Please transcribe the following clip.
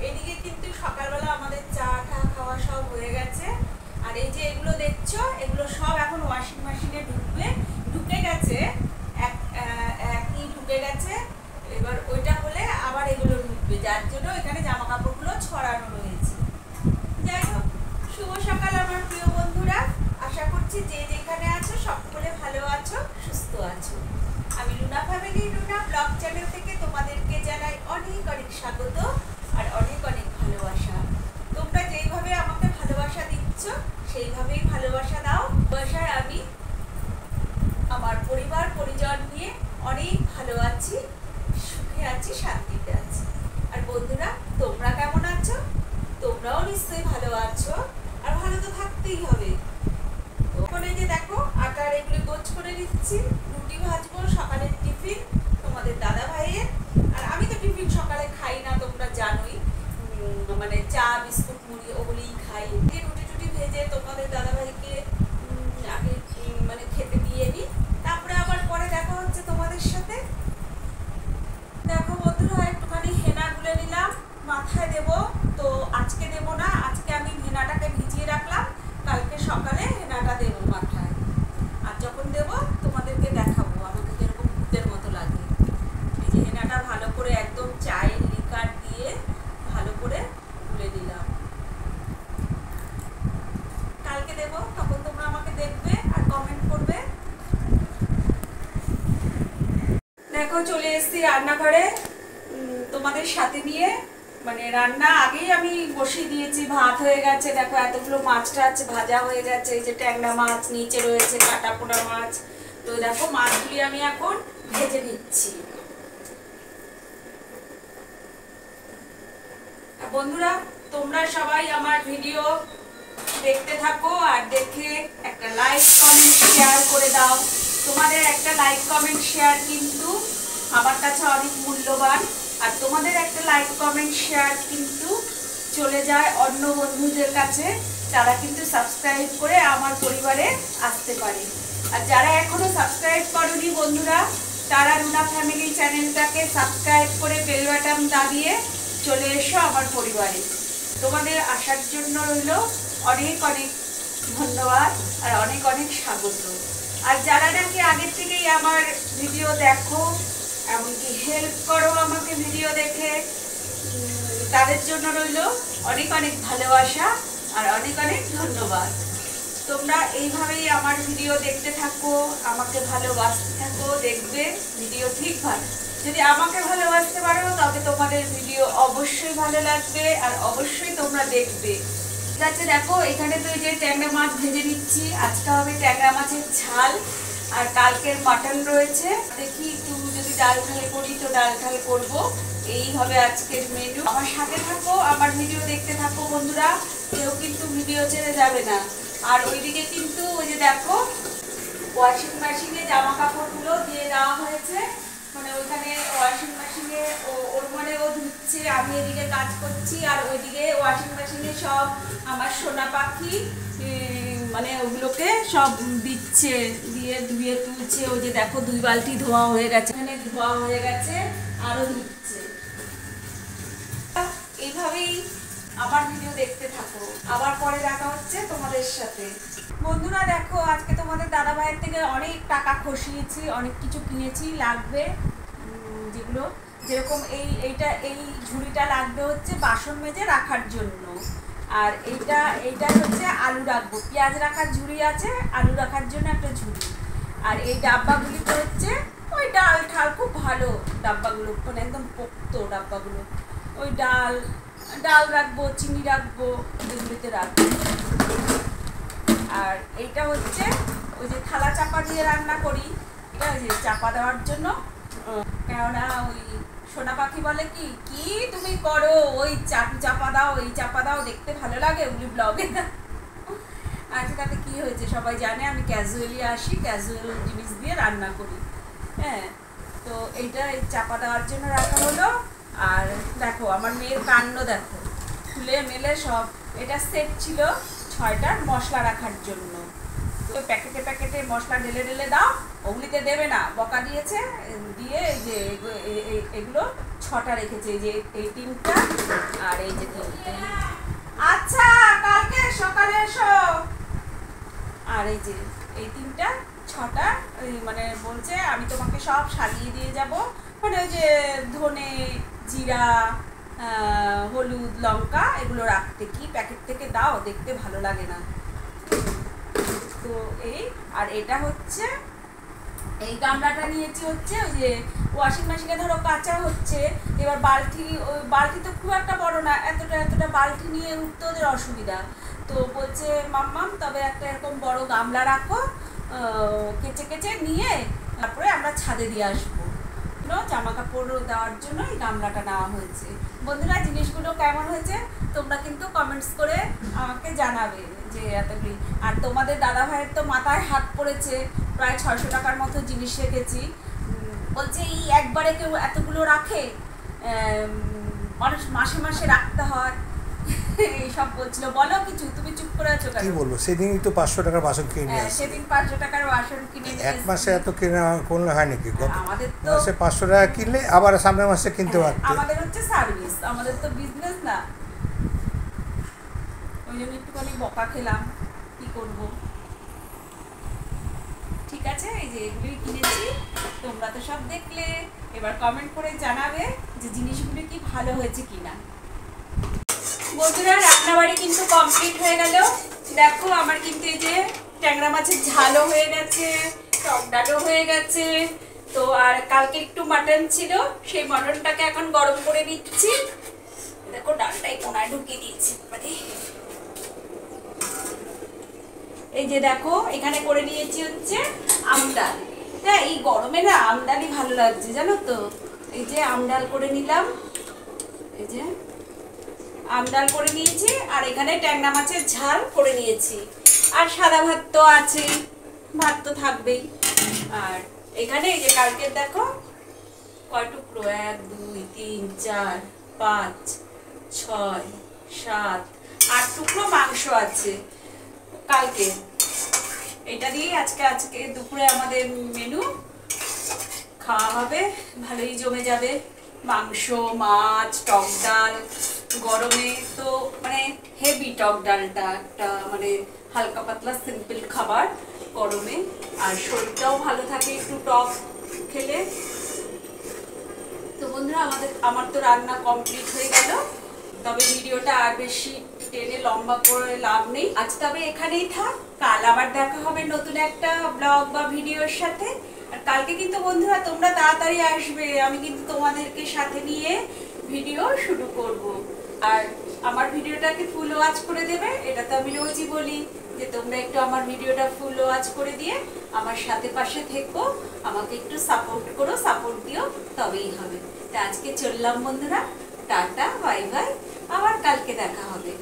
এদিকে কিন্তু সকালবেলা আমাদের চা টা খাওয়া সব হয়ে গেছে। আর এই যে এগুলো দেখছো, এগুলো সব এখন ওয়াশিং মেশিনে ঢুকে গেছে, একই ঢুকে গেছে। এবার ওইটা হলে আবার এগুলো ঢুকবে, যার জন্য এখানে জামা কাপড়গুলো ছড়ানো রয়েছে। যাই হোক, শুভ সকাল আমার প্রিয় বন্ধুরা। আশা করছি যে যেখানে আছো সকলে ভালো আছো, সুস্থ আছো। আমি Luna family, Luna blog channel থেকে তোমাদেরকে জানাই অনেক অনেক স্বাগত আর অনেক অনেক ভালোবাসা। তোমরা যেইভাবে আমাকে ভালোবাসা দিচ্ছ সেইভাবেই ভালোবাসা দাও। ভালোবাসায় আমি আমার পরিবার পরিজন নিয়ে অনেক ভালো আছি, সুখে আছি, শান্তিতে আছি। আর বন্ধুরা, তোমরা কেমন আছো? তোমরাও নিশ্চয়ই ভালো আছো, আর ভালো তো থাকতেই হবে। ওখানে যে দেখো আটার এগুলো গোছ করে দিচ্ছি, রুটি ভাজবো, সকালের টিফিন তোমাদের দাদা ভাইয়ের। আর আমি তো টিফিন সকালে খাই না, তোমরা জানোই, মানে চা বিস্কুট মুড়ি ওগুলোই খাই। রুটি টুটি ভেজে তোমাদের দাদা ভাইকে আগে মানে খেতে দিয়ে নিই, তারপরে আবার পরে দেখা হচ্ছে তোমাদের সাথে। দেখো বন্ধুরা, একটুখানি হেনা গুলে নিলাম, মাথায় দেব। তো আজকে দেব না, আজকে আমি হেনাটাকে ভিজিয়ে রাখলাম, কালকে সকালে হেনাটা দেব মাথায়। আর যখন দেব তোমাদেরকে দেখাবো আমাকে যেরকম ভূতের মতো লাগে। এই যে হেনাটা ভালো করে একদম চায়ের লিকার দিয়ে ভালো করে গুলে নিলাম। কালকে দেব, তখন তোমরা আমাকে দেখবে আর কমেন্ট করবে। দেখো চলে এসেছি রান্নাঘরে তোমাদের সাথে নিয়ে। মানে রান্না আগেই আমি বসিয়ে দিয়েছি, ভাত হয়ে গেছে। দেখো এতগুলো মাছ টাছ ভাজা হয়ে গেছে। এই যে ট্যাংরা মাছ নিচে রয়েছে, কাটা পোড়া মাছ। তো দেখো মাছগুলি আমি এখন ভেজে নিচ্ছি। বন্ধুরা, তোমরা সবাই আমার ভিডিও দেখতে থাকো আর দেখে একটা লাইক কমেন্ট শেয়ার করে দাও। তোমাদের একটা লাইক কমেন্ট শেয়ার কিন্তু আমার কাছে অনেক মূল্যবান। আর তোমাদের একটা লাইক কমেন্ট শেয়ার কিন্তু চলে যায় অন্য বন্ধুদের কাছে, তারা কিন্তু সাবস্ক্রাইব করে আমার পরিবারে আসতে পারে। আর যারা এখনো সাবস্ক্রাইব করোনি বন্ধুরা, তারা লুনা ফ্যামিলি চ্যানেলটাকে সাবস্ক্রাইব করে বেল বাটন দাবিয়ে চলে এসো আমার পরিবারে। তোমাদের আসার জন্য রইল অনেক অনেক ধন্যবাদ আর অনেক অনেক স্বাগত। আর যারা নাকি আগের থেকেই আমার ভিডিও দেখো, এমনকি হেল্প করো আমাকে ভিডিও দেখে, তাদের জন্য রইল অনেক অনেক ভালোবাসা আর অনেক অনেক ধন্যবাদ। তোমরা এইভাবেই আমার ভিডিও দেখতে থাকো, আমাকে ভালোবাসতে থাকো, দেখবে ভিডিও ঠিক ভালো। যদি আমাকে ভালোবাসতে পারো তবে তোমাদের ভিডিও অবশ্যই ভালো লাগবে আর অবশ্যই তোমরা দেখবে। ঠিক আছে, দেখো এখানে তো এই যে ট্যাংরা মাছ ভেজে নিচ্ছি। আজকে হবে ট্যাংরা মাছের ঝাল, আর কালকের মাটন রয়েছে। দেখি একটু যদি ডাল ঢাল করি তো ডাল ঢাল করবো। এই হবে আজকের মেনু। আমার সাথে থাকো, আমার ভিডিও দেখতে থাকো বন্ধুরা, কেউ কিন্তু ভিডিও ছেড়ে যাবে না। আর ওইদিকে কিন্তু ওই যে দেখো ওয়াশিং মেশিনে জামা কাপড়গুলো দিয়ে দেওয়া হয়েছে। মানে ওইখানে ওয়াশিং মেশিনে ওর মানে ও ধুচ্ছে, আমি এদিকে কাজ করছি। আর ওইদিকে ওয়াশিং মেশিনে সব আমার সোনা পাখি মানে ওগুলোকে সব দিচ্ছে, দিয়ে ধুয়ে তুলছে। ওই যে দেখো 2 বালতি ধোয়া হয়ে গেছে, এখানে ধোয়া হয়ে গেছে, আরো দিচ্ছে। এইভাবেই আমার ভিডিও দেখতে থাকো, আবার পরে দেখা হচ্ছে তোমাদের সাথে। বন্ধুরা দেখো, আজকে তোমাদের দাদা ভাইয়ের থেকে অনেক টাকা খসিয়েছি, অনেক কিছু কিনেছি লাগবে, যেগুলো যেরকম এই ঝুড়িটা লাগবে হচ্ছে বাসন মেজে রাখার জন্য। আর এইটা হচ্ছে আলু রাখবো, পেঁয়াজ রাখার ঝুড়ি আছে, আলু রাখার জন্য একটা ঝুড়ি। আর এই ডাব্বাগুলিতে হচ্ছে ওই ডাল ঠাল, খুব ভালো ডাব্বাগুলো, মানে একদম পোক্ত ডাব্বাগুলো। ওই ডাল রাখবো, চিনি রাখবো, এগুলিতে রাখবো। আর এইটা হচ্ছে ওই যে থালা চাপা দিয়ে রান্না করি, এটা ওই যে চাপা দেওয়ার জন্য। কেননা ওই সোনা পাখি বলে কি কি তুমি করো, ওই চাপা দাও, এই চাপা দাও, দেখতে ভালো লাগে ওগুলি ব্লগে। আচ্ছা, তাতে কি হয়েছে সবাই জানে, আমি ক্যাজুয়ালি আসি, ক্যাজুয়াল জিনিস দিয়ে রান্না করি। হ্যাঁ, তো এইটা এই চাপা দেওয়ার জন্য রাখা হলো। আর দেখো আমার মেয়ের কাণ্ড দেখো, খুলে মেলে সব। এটা সেট ছিল 6টার মশলা রাখার জন্য। তো প্যাকেটে মশলা ঢেলে দাও, ওগুলিতে দেবে না, বকা দিয়েছে, দিয়ে এই যে এগুলো 6টা রেখেছি, এই যে এই 3টা আর এই যে 3টে। আচ্ছা কালকে সকালে এসো। আর এই যে এই 3টা 6টা মানে বলছে আমি তোমাকে সব সাজিয়ে দিয়ে যাব, মানে ওই যে ধনে জিরা হলুদ লঙ্কা এগুলো রাখতে, কি প্যাকেট থেকে দাও, দেখতে ভালো লাগে না তো এই। আর এটা হচ্ছে এই গামলাটা নিয়েছি হচ্ছে ওই যে ওয়াশিং মেশিনে ধরো কাঁচা হচ্ছে, এবার বালতি, ওই বালতি তো খুব একটা বড় না, এতটা বালতি নিয়ে উঠতে ওদের অসুবিধা, তো বলছে মাম্মাম তবে একটা এরকম বড় গামলা রাখো, কেচে কেচে নিয়ে তারপরে আমরা ছাদে দিয়ে আসবো, জামা কাপড় দেওয়ার জন্য এই গামলাটা নেওয়া হয়েছে। বন্ধুরা জিনিসগুলো কেমন হয়েছে তোমরা কিন্তু কমেন্টস করে আমাকে জানাবে যে এতগুলি। আর তোমাদের দাদা ভাইয়ের তো মাথায় হাত পড়েছে, প্রায় 600 টাকার মতো জিনিস রেখেছি, বলছে এই একবারে কেউ এতগুলো রাখে, মানুষ মাসে মাসে রাখতে হয় এইসব বলছিল। বলো কিছু, তুমি চুপ করে আছো কেন? কি বলবো, সেদিনই তো 500 টাকার বাসন কিনে আসছে। সেদিন 500 টাকার বাসন কিনে নিয়ে এক মাসে এত কেনা করলে হয় নাকি? গত আমাদের তো মাসে 500 টাকা কিনলে আবার সামনের মাসে কিনতে পারতে। আমাদের হচ্ছে সার্ভিস, আমাদের তো বিজনেস না, ওই জন্য একটুখানি বকা খেলাম, কি করব। ঠিক আছে, এই যে এগুলোই কিনেছি, তোমরা তো সব দেখলে, এবার কমেন্ট করে জানাবে যে জিনিসগুলো কি ভালো হয়েছে কিনা। বন্ধুরা রান্নাবাড়ি কিন্তু কমপ্লিট হয়ে গেল, দেখো আমার কিন্তু এই যে ট্যাংরা মাছের ঝালও হয়ে গেছে, টক ডালও হয়ে গেছে, তো আর কালকে একটু মাটন ছিল, সেই মাটনটাকে এখন গরম করে নিচ্ছি। দেখো ডালটাই কোনায় ঢুকিয়ে দিয়েছি, মানে এই যে দেখো এখানে করে নিয়েছি হচ্ছে আমডাল। হ্যাঁ এই গরমে না আমডালই ভালো লাগছে জানো তো, এই যে আমডাল করে নিলাম, এই যে আমডাল করে নিয়েছি, আর এখানে ট্যাংরা মাছের ঝাল করে নিয়েছি, আর সাদা ভাত তো আছে, ভাত তো থাকবেই। আর এখানে এই যে কালকে দেখো কয় টুকরো, 1 2 3 4 5 6 7 8 টুকরো মাংস আছে কালকে, এটা দিয়ে আজকে দুপুরে আমাদের মেনু খাওয়া হবে, ভালোই জমে যাবে। মাংস, মাছ, টক ডাল, গরমে তো মানে হেভি টক ডালটা একটা মানে হালকা পাতলা সিম্পল খাবার গরমে, আর শরীরটাও ভালো থাকে একটু টক খেলে। তো বন্ধুরা আমার তো রান্না কমপ্লিট হয়ে গেল, তবে ভিডিওটা আর বেশি টেনে লম্বা করে লাভ নেই, আজ তবে এখানেই থাক, কাল আবার দেখা হবে নতুন একটা ব্লগ বা ভিডিওর সাথে। আর কালকে কিন্তু বন্ধুরা তোমরা তাড়াতাড়ি আসবে, আমি কিন্তু তোমাদেরকে সাথে নিয়ে ভিডিও শুরু করব। আর আমার ভিডিওটাকে ফুল ওয়াচ করে দেবে, এটা তো আমি রোজই বলি যে তোমরা একটু আমার ভিডিওটা ফুল ওয়াচ করে দিয়ে আমার সাথে পাশে থেকো, আমাকে একটু সাপোর্ট করো, সাপোর্ট দিও, তবেই হবে। তা আজকে চললাম বন্ধুরা, টাটা বাই বাই, আবার কালকে দেখা হবে।